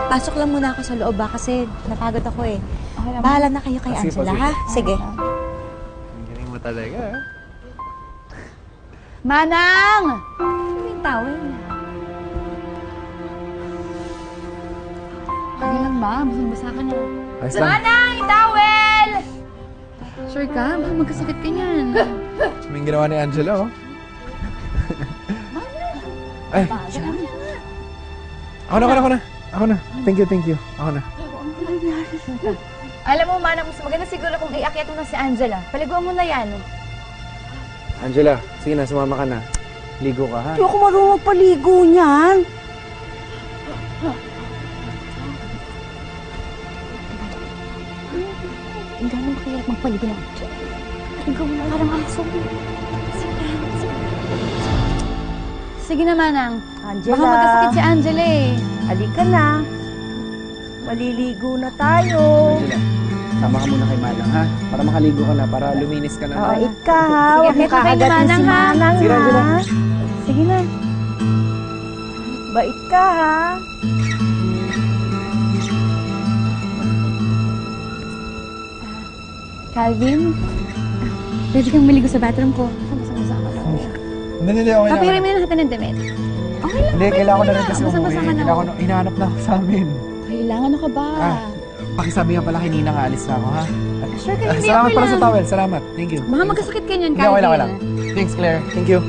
pasok lang muna ako sa loob kasi napagod ako eh. Okay lang. Bahala na kayo kay Sige po, Angela, sige. ha? Sige. Ang galing mo talaga, ah. Manang! Ano yung tawel niya? Sige lang, ma. Basang-basa ka na. Ayos lang. Manang! Towel! Sure ka? Baka magkasakit ka niyan. May ginawa ni Angela, oh. Ay, ako na. Ako na. Thank you. Ako na. Alam mo, Manang, mas maganda siguro kung iakyat mo na si Angela. Paliguan mo na yan. Angela, sige na, sumama ka na. Ligo ka, ha? Hindi ako marunong paligo niyan. Ang gano'n makahirap magpaligo na. Paligo mo na parang aso. Sige na, Manang. Angela. Baka magkasakit si Angela eh. Halika na. Maliligo na tayo. Angela, sama ka muna kay Manang, ha? Para makaligo ka na, para luminis ka na. Ikaw. Sige, Huwag mo eto kay kakagatin Manang, si ha? Manang, Sige, Angela. ha? Sige na. Bait ka, ha? Calvin, pwede kang maligo sa bathroom ko. Basang-basa ka na. Hindi, okay lang. Papirin mo na natin ng damit. Okay lang. Hindi, kailangan ko na rin kasi Basang-basa umuwi. ka na. Kailangan ko, hinahanap na ako sa amin. Kailangan, ano ka ba? Pakisabi nga pala kay Nina nga, alis na ako, ha? Sure ka, hindi Salamat okay pala sa lang. towel, salamat. Thank you. Baka magkasakit ka niyan, Hindi, Calvin. okay lang. Thanks, Claire. Thank you.